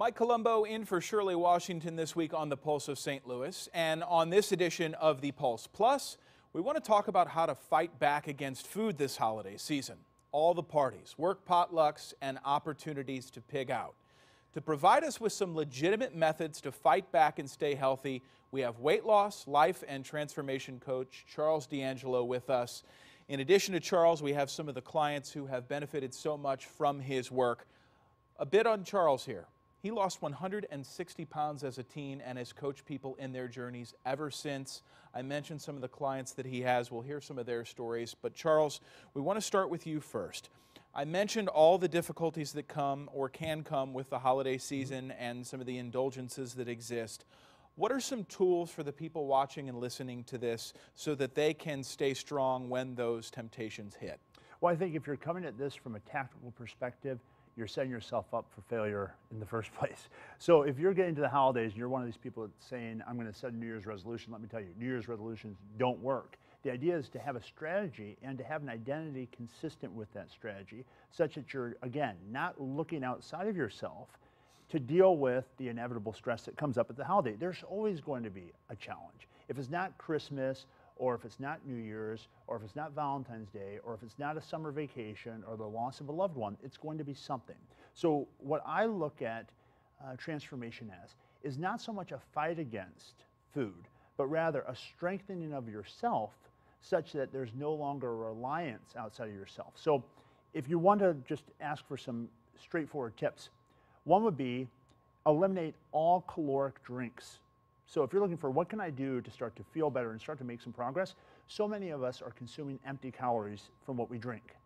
Mike Colombo in for Shirley Washington this week on the Pulse of St. Louis. And on this edition of the Pulse Plus, we want to talk about how to fight back against food this holiday season. All the parties, work potlucks, and opportunities to pig out. To provide us with some legitimate methods to fight back and stay healthy, we have weight loss, life, and transformation coach Charles D'Angelo with us. In addition to Charles, we have some of the clients who have benefited so much from his work. A bit on Charles here. He lost 160 pounds as a teen and has coached people in their journeys ever since. I mentioned some of the clients that he has. We'll hear some of their stories. But Charles, we want to start with you first. I mentioned all the difficulties that come or can come with the holiday season and some of the indulgences that exist. What are some tools for the people watching and listening to this so that they can stay strong when those temptations hit? Well, I think if you're coming at this from a tactical perspective, you're setting yourself up for failure in the first place. So if you're getting to the holidays and you're one of these people that's saying, I'm going to set a New Year's resolution, let me tell you, New Year's resolutions don't work. The idea is to have a strategy and to have an identity consistent with that strategy, such that you're, again, not looking outside of yourself to deal with the inevitable stress that comes up at the holiday. There's always going to be a challenge. If it's not Christmas, or if it's not New Year's, or if it's not Valentine's Day, or if it's not a summer vacation, or the loss of a loved one, it's going to be something. So what I look at transformation as is not so much a fight against food, but rather a strengthening of yourself such that there's no longer a reliance outside of yourself. So if you want to just ask for some straightforward tips, one would be eliminate all caloric drinks. So if you're looking for what can I do to start to feel better and start to make some progress, so many of us are consuming empty calories from what we drink,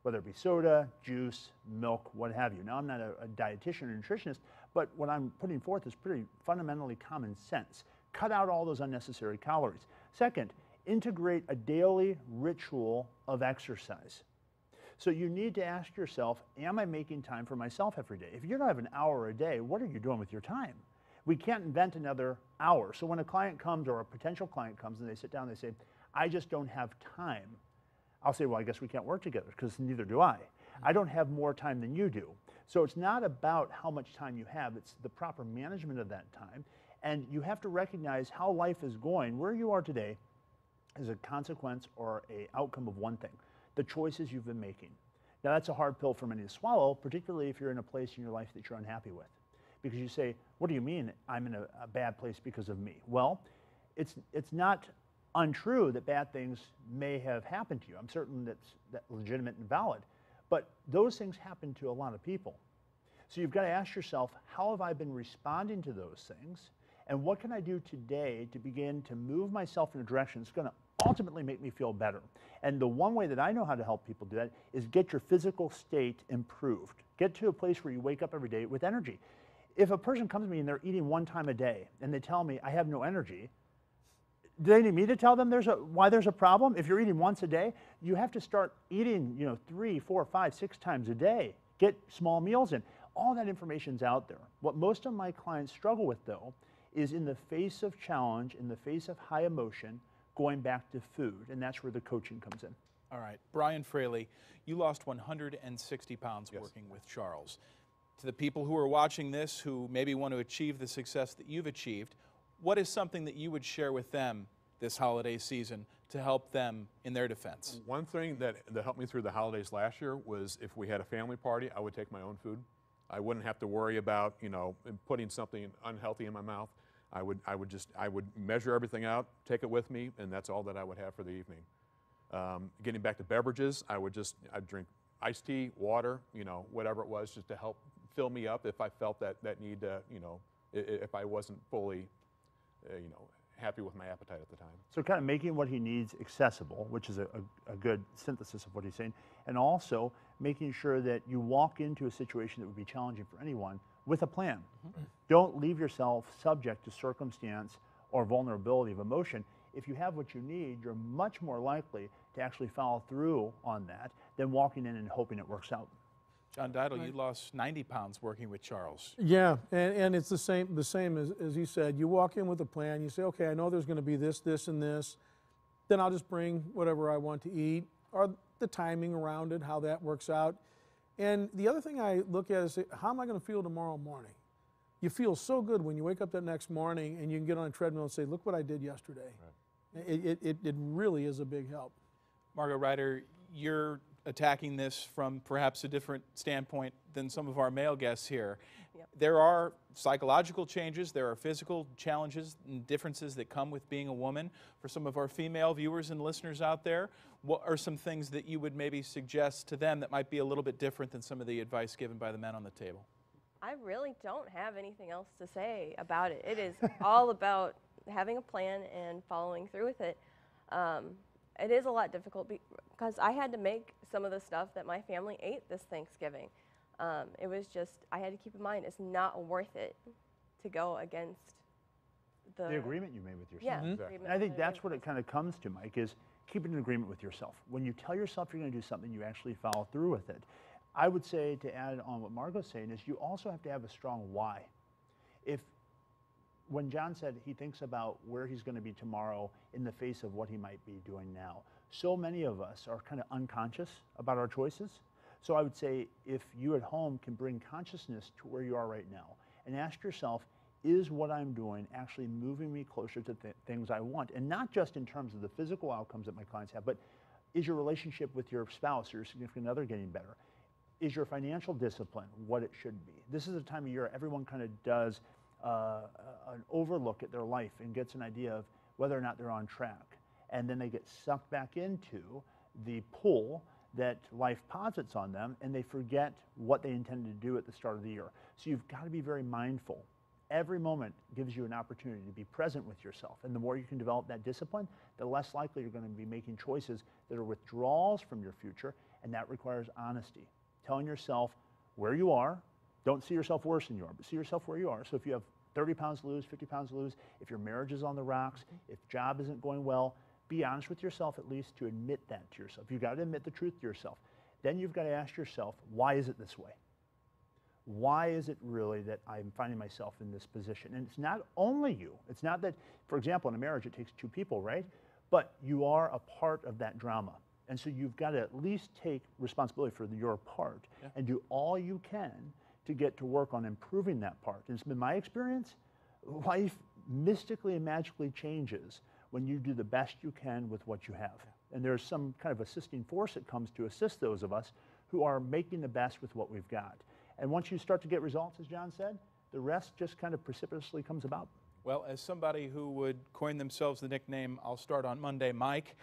whether it be soda, juice, milk, what have you. Now, I'm not a dietitian or nutritionist, but what I'm putting forth is pretty fundamentally common sense. Cut out all those unnecessary calories. Second, integrate a daily ritual of exercise. So you need to ask yourself, am I making time for myself every day? If you don't have an hour a day, what are you doing with your time? We can't invent another hour. So when a client comes or a potential client comes and they sit down and they say, I just don't have time, I'll say, well, I guess we can't work together because neither do I. I don't have more time than you do. So it's not about how much time you have, it's the proper management of that time. And you have to recognize how life is going. Where you are today is a consequence or an outcome of one thing, the choices you've been making. Now that's a hard pill for many to swallow, particularly if you're in a place in your life that you're unhappy with. Because you say, what do you mean I'm in a bad place because of me? Well, it's not untrue that bad things may have happened to you. I'm certain that's legitimate and valid. But those things happen to a lot of people. So you've got to ask yourself, how have I been responding to those things? And what can I do today to begin to move myself in a direction that's going to ultimately make me feel better? And the one way that I know how to help people do that is get your physical state improved. Get to a place where you wake up every day with energy. If a person comes to me and they're eating one time a day and they tell me I have no energy, do they need me to tell them why there's a problem? If you're eating once a day, you have to start eating 3, 4, 5, 6 times a day. Get small meals in. All that information's out there. What most of my clients struggle with, though, is in the face of challenge, in the face of high emotion, going back to food, and that's where the coaching comes in. All right. Bryan Fraley, you lost 160 pounds Yes. working with Charles. To the people who are watching this who maybe want to achieve the success that you've achieved, what is something that you would share with them this holiday season to help them in their defense? One thing that helped me through the holidays last year was if we had a family party, I would take my own food. I wouldn't have to worry about, putting something unhealthy in my mouth. I would measure everything out, take it with me, and that's all that I would have for the evening. Getting back to beverages, I'd drink iced tea, water, whatever it was, just to help fill me up if I felt that need to, if I wasn't fully, happy with my appetite at the time. So kind of making what he needs accessible, which is a good synthesis of what he's saying, and also making sure that you walk into a situation that would be challenging for anyone with a plan. Mm-hmm. Don't leave yourself subject to circumstance or vulnerability of emotion. If you have what you need, you're much more likely to actually follow through on that than walking in and hoping it works out. John Didle, you lost 90 pounds working with Charles. Yeah, and it's the same as he said. You walk in with a plan. You say, okay, I know there's going to be this, this, and this. Then I'll just bring whatever I want to eat, or the timing around it, how that works out. And the other thing I look at is, how am I going to feel tomorrow morning? you feel so good when you wake up that next morning and you can get on a treadmill and say, look what I did yesterday. Right. It really is a big help. Margaux Ryder, you're attacking this from perhaps a different standpoint than some of our male guests here. Yep. There are psychological changes, there are physical challenges and differences that come with being a woman. For some of our female viewers and listeners out there, what are some things that you would maybe suggest to them that might be a little bit different than some of the advice given by the men on the table? I really don't have anything else to say about it. It is all about having a plan and following through with it. It is a lot difficult because I had to make some of the stuff that my family ate this Thanksgiving. It was just, I had to keep in mind, it's not worth it to go against the agreement you made with yourself. Yeah, exactly. And I think that's what it kind of comes to, Mike, is keeping an agreement with yourself. When you tell yourself you're going to do something, you actually follow through with it. I would say, to add on what Margaux's saying, is you also have to have a strong why. When John said he thinks about where he's going to be tomorrow in the face of what he might be doing now, so many of us are kind of unconscious about our choices. So I would say, if you at home can bring consciousness to where you are right now and ask yourself, is what I'm doing actually moving me closer to things I want? And not just in terms of the physical outcomes that my clients have, but is your relationship with your spouse or your significant other getting better? Is your financial discipline what it should be? This is a time of year everyone kind of does an overlook at their life and gets an idea of whether or not they're on track. And then they get sucked back into the pull that life posits on them, and they forget what they intended to do at the start of the year. So you've got to be very mindful. Every moment gives you an opportunity to be present with yourself. And the more you can develop that discipline, the less likely you're going to be making choices that are withdrawals from your future, and that requires honesty. Telling yourself where you are. Don't see yourself worse than you are, but see yourself where you are. So if you have 30 pounds to lose, 50 pounds to lose, if your marriage is on the rocks, if job isn't going well, be honest with yourself at least to admit that to yourself. You've got to admit the truth to yourself. Then you've got to ask yourself, why is it this way? Why is it really that I'm finding myself in this position? And it's not only you. It's not that, for example, in a marriage it takes two people, right? But you are a part of that drama. And so you've got to at least take responsibility for your part and do all you can to get to work on improving that part. And it's been my experience, life mystically and magically changes when you do the best you can with what you have. And there's some kind of assisting force that comes to assist those of us who are making the best with what we've got. And once you start to get results, as John said, the rest just kind of precipitously comes about. Well, as somebody who would coin themselves the nickname, I'll start on Monday, Mike,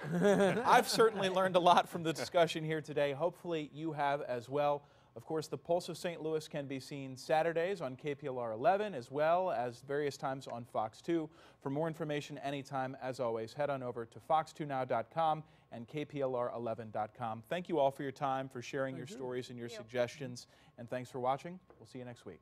I've certainly learned a lot from the discussion here today. Hopefully you have as well. Of course, the Pulse of St. Louis can be seen Saturdays on KPLR 11 as well as various times on Fox 2. For more information anytime, as always, head on over to fox2now.com and kplr11.com. Thank you all for your time, for sharing your stories and your suggestions, and thanks for watching. We'll see you next week.